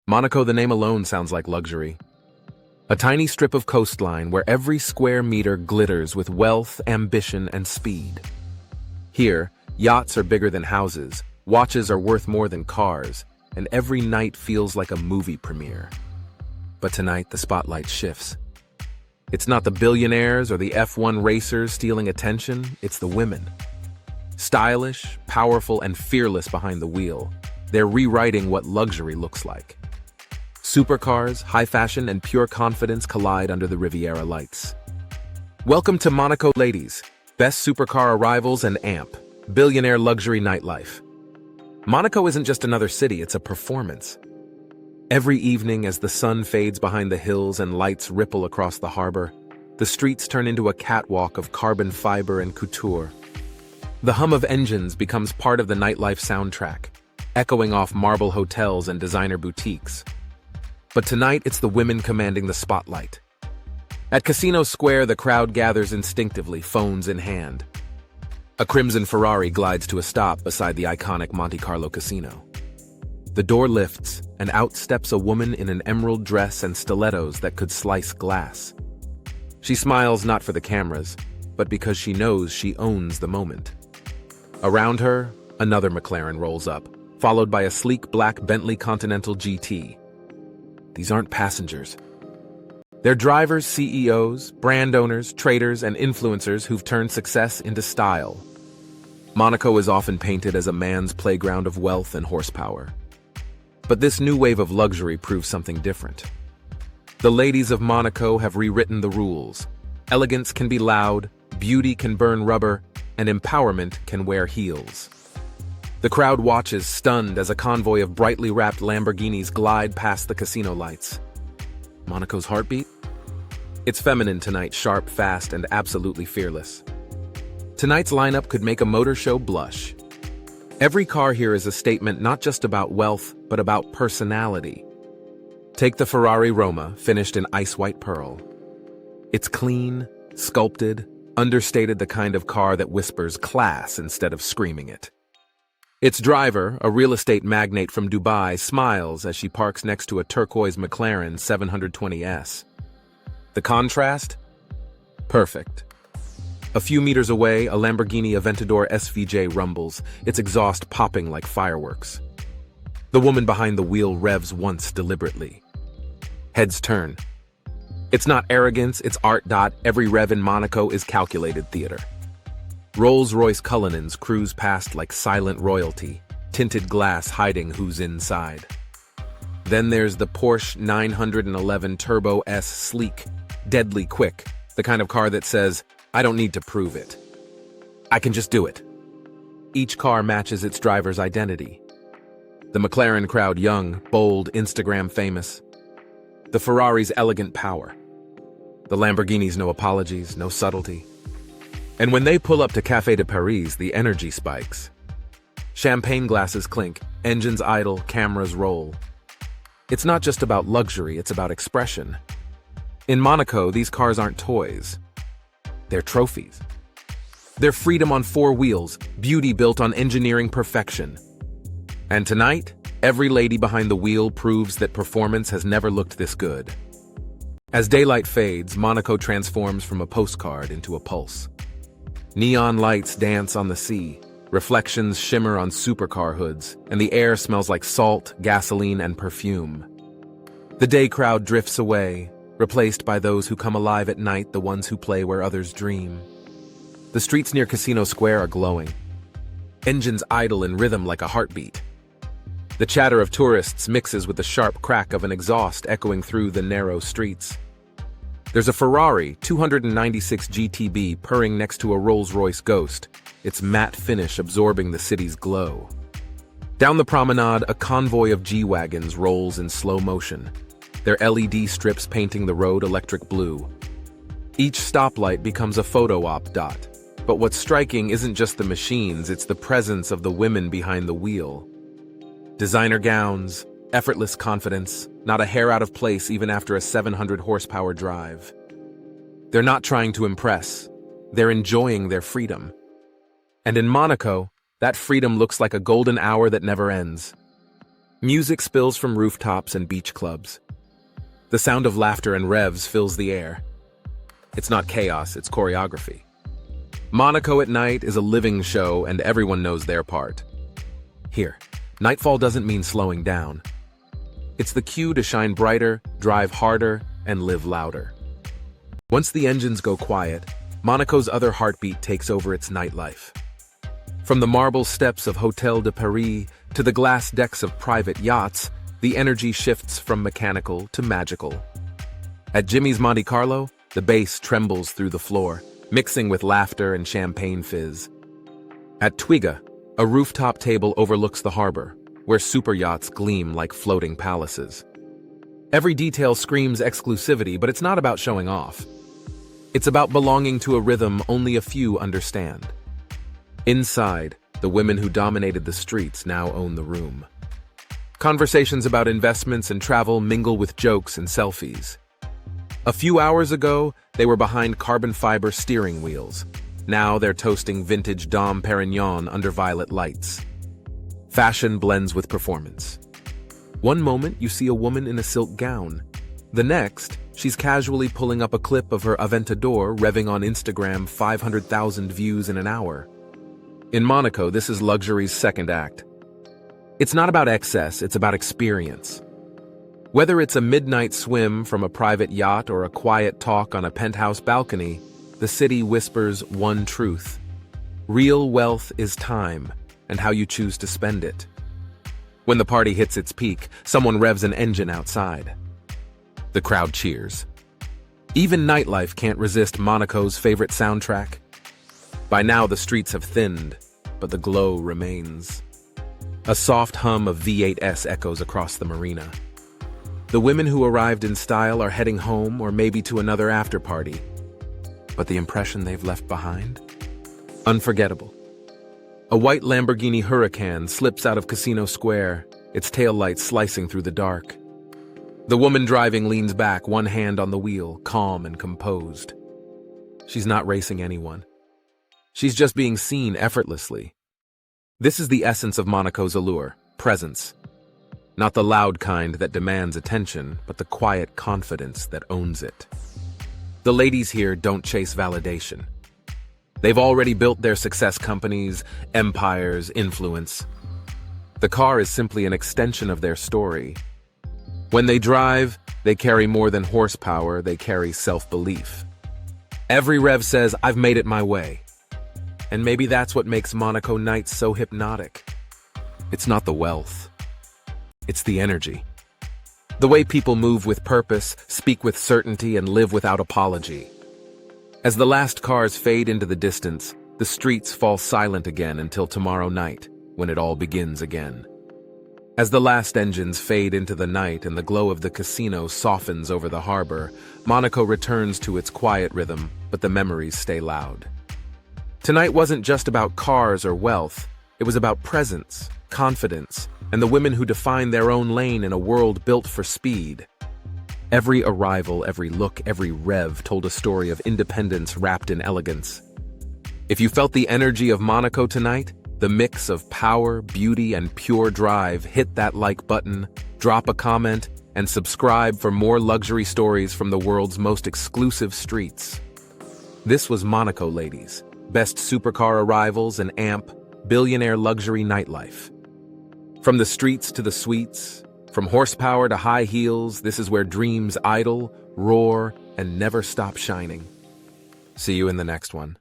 Monaco, the name alone sounds like luxury. A tiny strip of coastline where every square meter glitters with wealth, ambition, and speed. Here, yachts are bigger than houses, watches are worth more than cars, and every night feels like a movie premiere. But tonight, the spotlight shifts. It's not the billionaires or the F1 racers stealing attention, it's the women. Stylish, powerful, and fearless behind the wheel, they're rewriting what luxury looks like. Supercars, high fashion, and pure confidence collide under the Riviera lights. Welcome to Monaco, ladies. Best supercar arrivals and AMP, billionaire luxury nightlife. Monaco isn't just another city, it's a performance. Every evening as the sun fades behind the hills and lights ripple across the harbor, the streets turn into a catwalk of carbon fiber and couture. The hum of engines becomes part of the nightlife soundtrack, echoing off marble hotels and designer boutiques. But tonight, it's the women commanding the spotlight. At Casino Square, the crowd gathers instinctively, phones in hand. A crimson Ferrari glides to a stop beside the iconic Monte Carlo casino. The door lifts, and out steps a woman in an emerald dress and stilettos that could slice glass. She smiles not for the cameras, but because she knows she owns the moment. Around her, another McLaren rolls up, followed by a sleek black Bentley Continental GT. These aren't passengers. They're drivers, CEOs, brand owners, traders, and influencers who've turned success into style. Monaco is often painted as a man's playground of wealth and horsepower. But this new wave of luxury proves something different. The ladies of Monaco have rewritten the rules. Elegance can be loud, beauty can burn rubber, and empowerment can wear heels. The crowd watches, stunned, as a convoy of brightly wrapped Lamborghinis glide past the casino lights. Monaco's heartbeat? It's feminine tonight, sharp, fast, and absolutely fearless. Tonight's lineup could make a motor show blush. Every car here is a statement not just about wealth, but about personality. Take the Ferrari Roma, finished in ice-white pearl. It's clean, sculpted, understated, the kind of car that whispers class instead of screaming it. Its driver, a real estate magnate from Dubai, smiles as she parks next to a turquoise McLaren 720S. The contrast? Perfect. A few meters away, a Lamborghini Aventador SVJ rumbles, its exhaust popping like fireworks. The woman behind the wheel revs once deliberately. Heads turn. It's not arrogance, it's art. Every rev in Monaco is calculated theater. Rolls-Royce Cullinans cruise past like silent royalty, tinted glass hiding who's inside. Then there's the Porsche 911 Turbo S, sleek, deadly quick, the kind of car that says, I don't need to prove it. I can just do it. Each car matches its driver's identity. The McLaren crowd young, bold, Instagram famous. The Ferrari's elegant power. The Lamborghini's no apologies, no subtlety. And when they pull up to Café de Paris, the energy spikes. Champagne glasses clink, engines idle, cameras roll. It's not just about luxury, it's about expression. In Monaco, these cars aren't toys. They're trophies. They're freedom on four wheels, beauty built on engineering perfection. And tonight, every lady behind the wheel proves that performance has never looked this good. As daylight fades, Monaco transforms from a postcard into a pulse. Neon lights dance on the sea, reflections shimmer on supercar hoods, and the air smells like salt, gasoline, and perfume. The day crowd drifts away, replaced by those who come alive at night, the ones who play where others dream. The streets near Casino Square are glowing. Engines idle in rhythm like a heartbeat. The chatter of tourists mixes with the sharp crack of an exhaust echoing through the narrow streets. There's a Ferrari 296 GTB purring next to a Rolls-Royce Ghost, its matte finish absorbing the city's glow. Down the promenade, a convoy of G-Wagons rolls in slow motion, their LED strips painting the road electric blue. Each stoplight becomes a photo op. But what's striking isn't just the machines, it's the presence of the women behind the wheel. Designer gowns, effortless confidence, not a hair out of place even after a 700 horsepower drive. They're not trying to impress, they're enjoying their freedom. And in Monaco, that freedom looks like a golden hour that never ends. Music spills from rooftops and beach clubs. The sound of laughter and revs fills the air. It's not chaos, it's choreography. Monaco at night is a living show and everyone knows their part. Here, nightfall doesn't mean slowing down. It's the cue to shine brighter, drive harder, and live louder. Once the engines go quiet, Monaco's other heartbeat takes over its nightlife. From the marble steps of Hotel de Paris to the glass decks of private yachts, the energy shifts from mechanical to magical. At Jimmy's Monte Carlo, the bass trembles through the floor, mixing with laughter and champagne fizz. At Twiga, a rooftop table overlooks the harbor, where super yachts gleam like floating palaces. Every detail screams exclusivity, but it's not about showing off. It's about belonging to a rhythm only a few understand. Inside, the women who dominated the streets now own the room. Conversations about investments and travel mingle with jokes and selfies. A few hours ago, they were behind carbon fiber steering wheels. Now they're toasting vintage Dom Perignon under violet lights. Fashion blends with performance. One moment, you see a woman in a silk gown. The next, she's casually pulling up a clip of her Aventador revving on Instagram 500,000 views in an hour. In Monaco, this is luxury's second act. It's not about excess, it's about experience. Whether it's a midnight swim from a private yacht or a quiet talk on a penthouse balcony, the city whispers one truth. Real wealth is time, and how you choose to spend it. When the party hits its peak, someone revs an engine outside. The crowd cheers. Even nightlife can't resist Monaco's favorite soundtrack. By now the streets have thinned, but the glow remains. A soft hum of V8s echoes across the marina. The women who arrived in style are heading home or maybe to another after-party. But the impression they've left behind? Unforgettable. A white Lamborghini Huracan slips out of Casino Square, its taillights slicing through the dark. The woman driving leans back, one hand on the wheel, calm and composed. She's not racing anyone. She's just being seen effortlessly. This is the essence of Monaco's allure, presence. Not the loud kind that demands attention, but the quiet confidence that owns it. The ladies here don't chase validation. They've already built their success companies, empires, influence. The car is simply an extension of their story. When they drive, they carry more than horsepower, they carry self-belief. Every rev says, "I've made it my way." And maybe that's what makes Monaco nights so hypnotic. It's not the wealth. It's the energy. The way people move with purpose, speak with certainty, and live without apology. As the last cars fade into the distance, the streets fall silent again until tomorrow night, when it all begins again. As the last engines fade into the night and the glow of the casino softens over the harbor, Monaco returns to its quiet rhythm, but the memories stay loud. Tonight wasn't just about cars or wealth, it was about presence, confidence, and the women who define their own lane in a world built for speed. Every arrival, every look, every rev told a story of independence wrapped in elegance. If you felt the energy of Monaco tonight, the mix of power, beauty, and pure drive, hit that like button, drop a comment, and subscribe for more luxury stories from the world's most exclusive streets. This was Monaco, ladies. Best supercar arrivals and amp, billionaire luxury nightlife. From the streets to the suites, from horsepower to high heels, this is where dreams idle, roar, and never stop shining. See you in the next one.